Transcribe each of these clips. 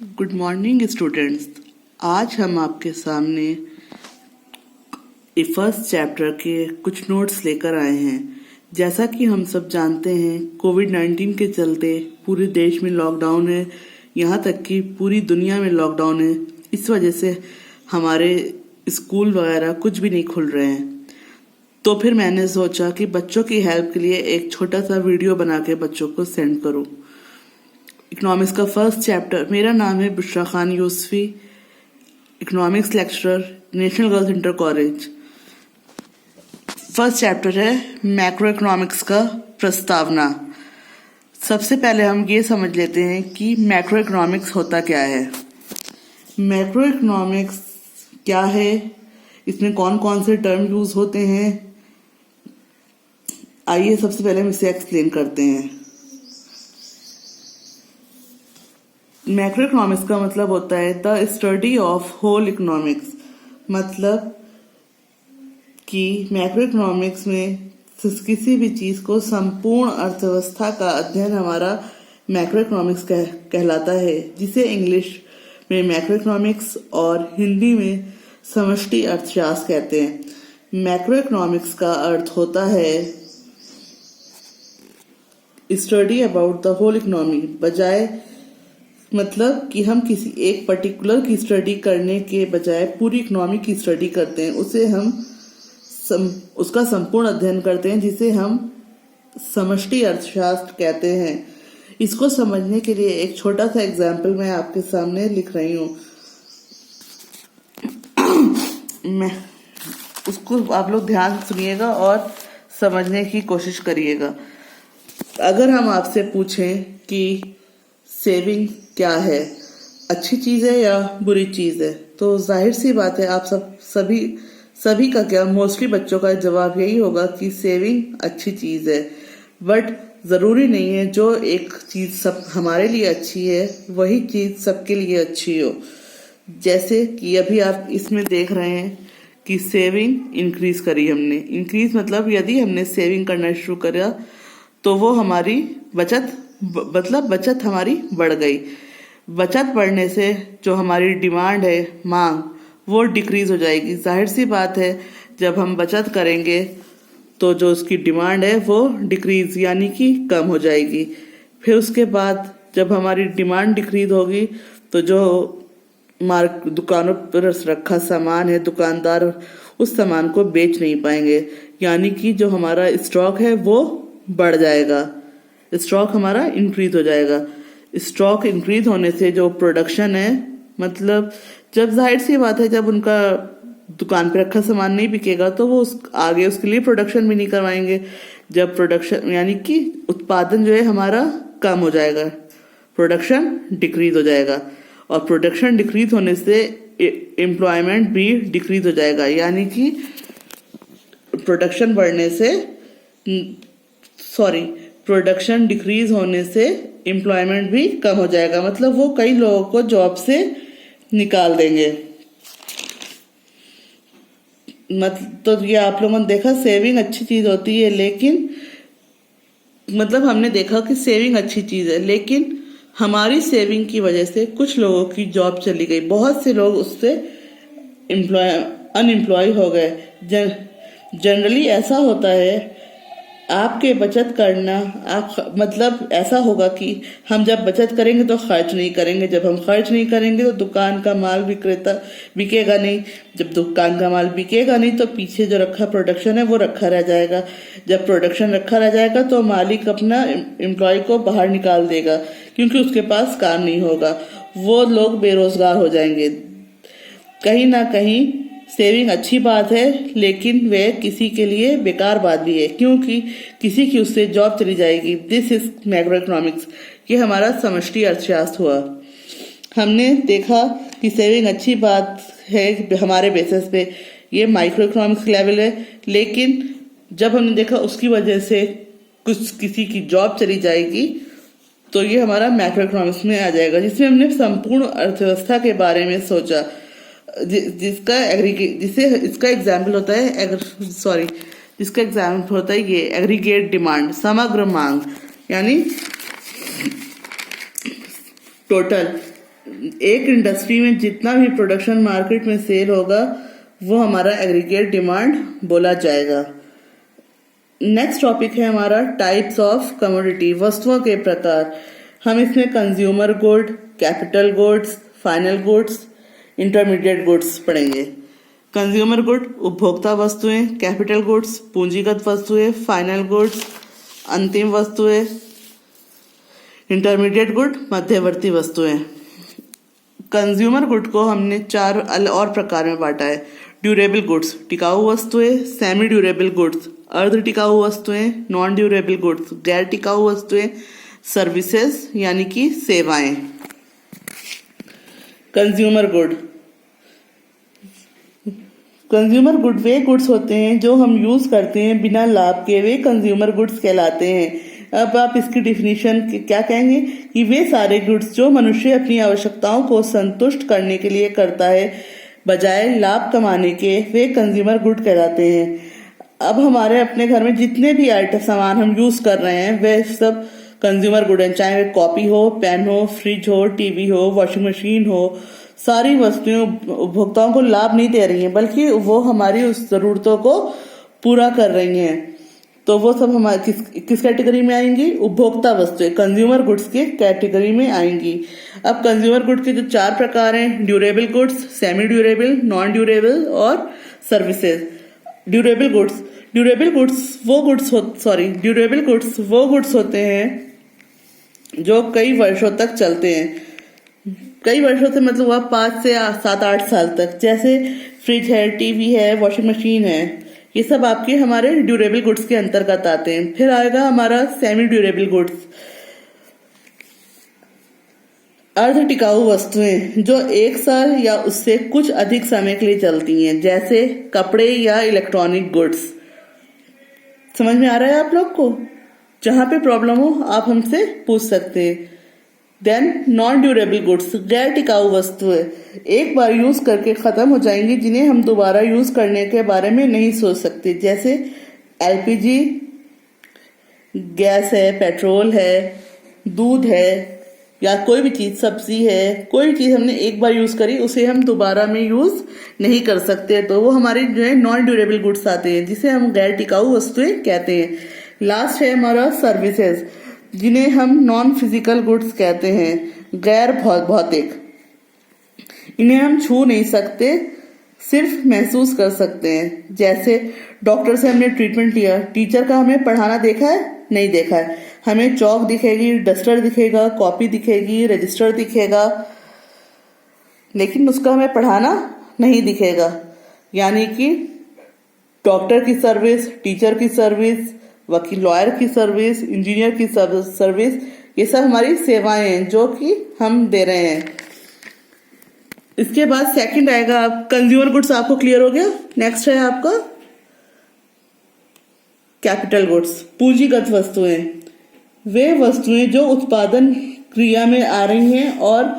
Good morning students. आज हम आपके सामने फर्स्ट चैप्टर के कुछ नोट्स लेकर आए हैं। जैसा कि हम सब जानते हैं, कोविड-19 के चलते पूरे देश में लॉकडाउन है, यहाँ तक कि पूरी दुनिया में लॉकडाउन है। इस वजह से हमारे स्कूल वगैरह कुछ भी नहीं खुल रहे हैं। तो फिर मैंने सोचा कि बच्चों की हेल्प के लिए एक छोटा सा वीडियो बना के बच्चों को सेंड करूं। इकोनॉमिक्स का फर्स्ट चैप्टर। मेरा नाम है Bushra Khan Yusufi, economics lecturer, national girls inter college. First chapter है मैक्रो इकोनॉमिक्स का प्रस्तावना। सबसे पहले हम ये समझ लेते हैं कि मैक्रो इकोनॉमिक्स होता क्या है। मैक्रो इकोनॉमिक्स क्या है, इसमें कौन कौन से टर्म यूज होते हैं, आइए सबसे पहले हम इसे एक्सप्लेन करते हैं। मैक्रो इकोनॉमिक्स का मतलब होता है the study of whole economics. मतलब कि मैक्रो इकोनॉमिक्स में किसी भी चीज को संपूर्ण अर्थव्यवस्था का अध्ययन हमारा मैक्रो इकोनॉमिक्स कहलाता है, जिसे इंग्लिश में मैक्रो इकोनॉमिक्स और हिंदी में समष्टि अर्थशास्त्र कहते हैं। मैक्रो इकोनॉमिक्स का अर्थ होता है study about the whole economy, बजाय मतलब कि हम किसी एक पर्टिकुलर की स्टडी करने के बजाय पूरी इकोनॉमी की स्टडी करते हैं, उसे हम उसका संपूर्ण अध्ययन करते हैं, जिसे हम समष्टि अर्थशास्त्र कहते हैं। इसको समझने के लिए एक छोटा सा एग्जाम्पल मैं आपके सामने लिख रही हूँ। मैं उसको आप लोग ध्यान से सुनिएगा और समझने की कोशिश करिएगा। अगर हम आपसे पूछें कि सेविंग क्या है, अच्छी चीज है या बुरी चीज है, तो जाहिर सी बात है आप सभी का क्या मोस्टली बच्चों का जवाब यही होगा कि सेविंग अच्छी चीज है। बट जरूरी नहीं है जो एक चीज सब हमारे लिए अच्छी है वही चीज सबके लिए अच्छी हो। जैसे कि अभी आप इसमें देख रहे हैं कि सेविंग इंक्रीज करी हमने। इंक्रीज मतलब यदि हमने सेविंग करना शुरू करा तो वो हमारी बचत हमारी बढ़ गई। बचत बढ़ने से जो हमारी डिमांड है, मांग, वो डिक्रीज हो जाएगी। जाहिर सी बात है जब हम बचत करेंगे तो जो उसकी डिमांड है वो डिक्रीज यानी कि कम हो जाएगी। फिर उसके बाद जब हमारी डिमांड डिक्रीज होगी तो जो दुकानों पर रखा सामान है, दुकानदार उस सामान को बेच नहीं पाएंगे, यानी कि जो हमारा स्टॉक है वो बढ़ जाएगा, स्टॉक हमारा इंक्रीज हो जाएगा। स्टॉक इंक्रीज होने से जो प्रोडक्शन है, मतलब जब जाहिर सी बात है जब उनका दुकान पे रखा सामान नहीं बिकेगा तो वो आगे उसके लिए प्रोडक्शन भी नहीं करवाएंगे। जब प्रोडक्शन यानी कि उत्पादन जो है हमारा कम हो जाएगा, प्रोडक्शन डिक्रीज हो जाएगा, और प्रोडक्शन डिक्रीज होने से एम्प्लॉयमेंट भी डिक्रीज हो जाएगा, यानी कि प्रोडक्शन डिक्रीज होने से एम्प्लॉयमेंट भी कम हो जाएगा। मतलब वो कई लोगों को जॉब से निकाल देंगे। तो ये आप लोगों ने देखा सेविंग अच्छी चीज होती है, लेकिन मतलब हमने देखा कि सेविंग अच्छी चीज है, लेकिन हमारी सेविंग की वजह से कुछ लोगों की जॉब चली गई, बहुत से लोग उससे अनएम्प्लॉय हो गए। जनरली ऐसा होता है, आपके बचत करना मतलब ऐसा होगा कि हम जब बचत करेंगे तो खर्च नहीं करेंगे, जब हम खर्च नहीं करेंगे तो दुकान का माल बिकेगा नहीं, जब दुकान का माल बिकेगा नहीं तो पीछे जो रखा प्रोडक्शन है वो रखा रह जाएगा, जब प्रोडक्शन रखा रह जाएगा तो मालिक अपना एम्प्लॉय को बाहर निकाल देगा क्योंकि उसके पास काम नहीं होगा, वो लोग बेरोजगार हो जाएंगे। कहीं ना कहीं सेविंग अच्छी बात है, लेकिन वह किसी के लिए बेकार बात भी है क्योंकि किसी की उससे जॉब चली जाएगी। This is macro economics. ये हमारा समष्टि अर्थशास्त्र हुआ। हमने देखा कि सेविंग अच्छी बात है हमारे बेसिस पे, ये माइक्रो इकोनॉमिक्स लेवल है, लेकिन जब हमने देखा उसकी वजह से किसी की जॉब चली जाएगी तो ये हमारा मैक्रो इकोनॉमिक्स में आ जाएगा, जिसमें हमने संपूर्ण अर्थव्यवस्था के बारे में सोचा, जिसका एग्जाम्पल होता है ये एग्रीगेट डिमांड, समग्र मांग, यानी टोटल एक इंडस्ट्री में जितना भी प्रोडक्शन मार्केट में सेल होगा वो हमारा एग्रीगेट डिमांड बोला जाएगा। नेक्स्ट टॉपिक है हमारा टाइप्स ऑफ कमोडिटी, वस्तुओं के प्रकार। हम इसमें consumer good, capital goods, final goods, intermediate goods पढ़ेंगे। कंज्यूमर गुड उपभोक्ता वस्तुएं, कैपिटल गुड्स पूंजीगत वस्तुएं, फाइनल गुड्स अंतिम वस्तुएं, इंटरमीडिएट गुड मध्यवर्ती वस्तुएं। कंज्यूमर गुड को हमने 4 और प्रकार में बांटा है। ड्यूरेबल गुड्स टिकाऊ वस्तुएं, सेमी ड्यूरेबल गुड्स अर्ध टिकाऊ वस्तुएं, नॉन ड्यूरेबल गुड्स गैर टिकाऊ वस्तुएं, सर्विसेज यानी कि सेवाएं। Consumer good, consumer good way goods होते हैं जो हम यूज करते हैं बिना लाभ के, वे कंज्यूमर गुड्स कहलाते हैं। अब आप इसकी डिफिनीशन क्या कहेंगे कि वे सारे गुड्स जो मनुष्य अपनी आवश्यकताओं को संतुष्ट करने के लिए करता है बजाय लाभ कमाने के, वे कंज्यूमर गुड कहलाते हैं। अब हमारे अपने घर में जितने भी आइटम सामान हम यूज कर रहे हैं वे सब कंज्यूमर गुड हैं, चाहे वे कॉपी हो, पेन हो, फ्रिज हो, टीवी हो, वॉशिंग मशीन हो। सारी वस्तुएं उपभोक्ताओं को लाभ नहीं दे रही हैं बल्कि वो हमारी उस जरूरतों को पूरा कर रही हैं। तो वो सब हमारे किस कैटेगरी में आएंगी? उपभोक्ता वस्तुएं कंज्यूमर गुड्स के कैटेगरी में आएंगी। अब कंज्यूमर गुड्स के जो 4 प्रकार हैं, durable goods, semi durable, non durable और services. Durable goods, durable goods वो गुड्स होते हैं जो कई वर्षों तक चलते हैं। कई वर्षों से मतलब वह 5 से 7-8 साल तक, जैसे फ्रिज है, टीवी है, वॉशिंग मशीन है, ये सब आपके हमारे ड्यूरेबल गुड्स के अंतर्गत आते हैं। फिर आएगा हमारा सेमी ड्यूरेबल गुड्स, अर्ध टिकाऊ वस्तुएं जो 1 साल या उससे कुछ अधिक समय के लिए चलती हैं, जैसे कपड़े या इलेक्ट्रॉनिक गुड्स। समझ में आ रहा है आप लोग को? जहां पे प्रॉब्लम हो आप हमसे पूछ सकते हैं। देन नॉन ड्यूरेबल गुड्स गैर टिकाऊ वस्तुएं एक बार यूज करके खत्म हो जाएंगी, जिन्हें हम दोबारा यूज करने के बारे में नहीं सोच सकते, जैसे एलपीजी गैस है, पेट्रोल है, दूध है या कोई भी चीज, सब्जी है, कोई भी चीज हमने एक बार यूज करी उसे हम दोबारा में यूज नहीं कर सकते, तो वो हमारी जो है नॉन ड्यूरेबल गुड्स आते हैं, जिसे हम गैर टिकाऊ वस्तुएं कहते हैं। लास्ट है हमारा सर्विसेज, जिन्हें हम नॉन फिजिकल गुड्स कहते हैं, गैर भौतिक। इन्हें हम छू नहीं सकते, सिर्फ महसूस कर सकते हैं। जैसे डॉक्टर से हमने ट्रीटमेंट लिया, टीचर का हमें पढ़ाना देखा है? नहीं देखा है। हमें चौक दिखेगी, डस्टर दिखेगा, कॉपी दिखेगी, रजिस्टर दिखेगा, लेकिन उसका हमें पढ़ाना नहीं दिखेगा। यानी कि डॉक्टर की सर्विस, टीचर की सर्विस, वकील लॉयर की सर्विस, इंजीनियर की सर्विस, ये सब हमारी सेवाएं हैं जो कि हम दे रहे हैं। इसके बाद सेकंड आएगा आप कंज्यूमर गुड्स, आपको क्लियर हो गया। नेक्स्ट है आपका कैपिटल गुड्स, पूंजीगत वस्तुएं, वे वस्तुएं जो उत्पादन क्रिया में आ रही हैं और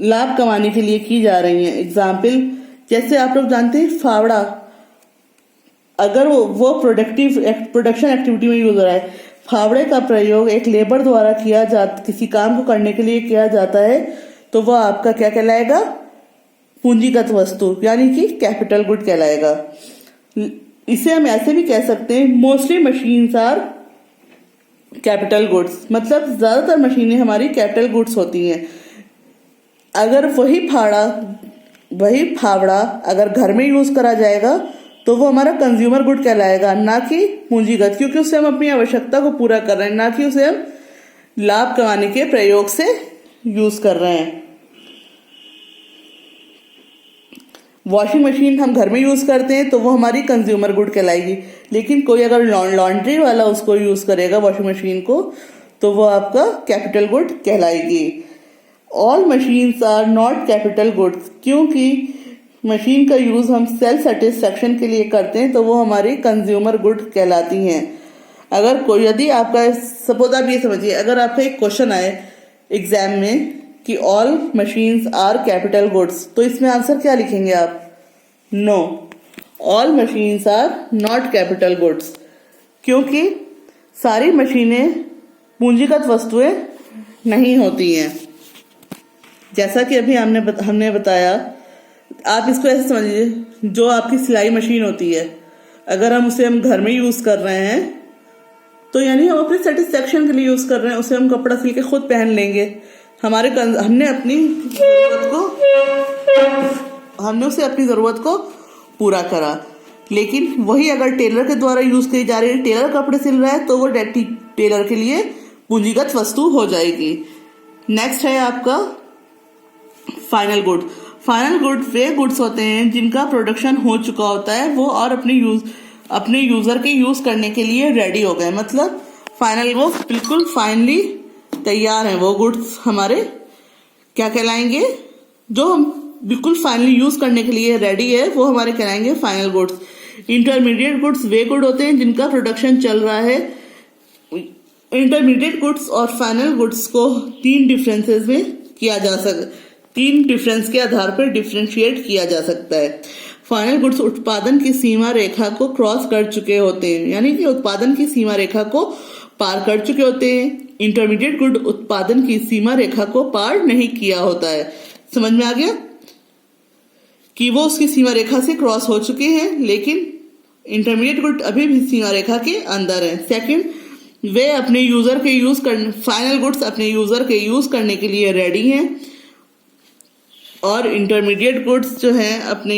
लाभ कमाने के लिए की जा रही हैं। एग्जाम्पल, जैसे आप लोग जानते हैं फावड़ा, अगर वो प्रोडक्शन एक्टिविटी में यूज हो रहा है, फावड़े का प्रयोग एक लेबर द्वारा किसी काम को करने के लिए किया जाता है, तो वह आपका क्या कहलाएगा? पूंजीगत वस्तु यानी कि कैपिटल गुड कहलाएगा। इसे हम ऐसे भी कह सकते हैं, mostly machines are capital goods, मतलब ज्यादातर मशीनें हमारी कैपिटल गुड्स होती हैं। अगर वही फावड़ा अगर घर में यूज करा जाएगा तो वो हमारा कंज्यूमर गुड कहलाएगा, ना कि पूंजीगत, क्योंकि उससे हम अपनी आवश्यकता को पूरा कर रहे हैं, ना कि उसे हम लाभ कमाने के प्रयोग से यूज कर रहे हैं। वॉशिंग मशीन हम घर में यूज करते हैं तो वो हमारी कंज्यूमर गुड कहलाएगी, लेकिन कोई अगर लॉन्ड्री वाला उसको यूज करेगा वॉशिंग मशीन को, तो वो आपका कैपिटल गुड कहलाएगी। All machines are not capital goods, क्योंकि मशीन का यूज हम सेल्फ सेटिस्फेक्शन के लिए करते हैं तो वो हमारी कंज्यूमर गुड कहलाती हैं। अगर कोई, यदि आपका सपोज आप ये समझिए, अगर आपका एक क्वेश्चन आए एग्जाम में कि all machines are capital goods, तो इसमें आंसर क्या लिखेंगे आप? No, all machines are not capital goods, क्योंकि सारी मशीनें पूंजीगत वस्तुएं नहीं होती हैं। जैसा कि अभी हमने बताया, आप इसको ऐसे समझ लीजिए, जो आपकी सिलाई मशीन होती है, अगर हम घर में यूज कर रहे हैं तो यानी हम अपने सेटिस्फेक्शन के लिए यूज कर रहे हैं, उसे हम कपड़ा सिल के खुद पहन लेंगे। हमने उसे अपनी जरूरत को पूरा करा। लेकिन वही अगर टेलर के द्वारा यूज की जा रही है, टेलर कपड़े सिल रहा है, तो वो टेलर के लिए पूंजीगत वस्तु हो जाएगी। नेक्स्ट है आपका final good. Final good way goods होते हैं जिनका प्रोडक्शन हो चुका होता है, वो और अपने यूजर के यूज करने के लिए रेडी हो गए। मतलब फाइनल वो बिल्कुल फाइनली तैयार हैं। वो गुड्स हमारे क्या कहलाएंगे? जो हम बिल्कुल फाइनली यूज करने के लिए रेडी है, वो हमारे कहलाएंगे फाइनल गुड्स। इंटरमीडिएट गुड्स वे गुड होते हैं जिनका प्रोडक्शन चल रहा है। इंटरमीडिएट गुड्स और फाइनल गुड्स को तीन डिफरेंस के आधार पर डिफ्रेंशिएट किया जा सकता है। फाइनल गुड्स उत्पादन की सीमा रेखा को क्रॉस कर चुके होते हैं, यानी कि उत्पादन की सीमा रेखा को पार कर चुके होते हैं। इंटरमीडिएट गुड उत्पादन की सीमा रेखा को पार नहीं किया होता है। समझ में आ गया कि वो उसकी सीमा रेखा से क्रॉस हो चुके हैं, लेकिन इंटरमीडिएट गुड अभी भी सीमा रेखा के अंदर है। सेकंड, वे अपने यूजर के फाइनल गुड्स अपने यूजर के यूज करने के लिए रेडी हैं, और इंटरमीडिएट गुड्स जो हैं अपने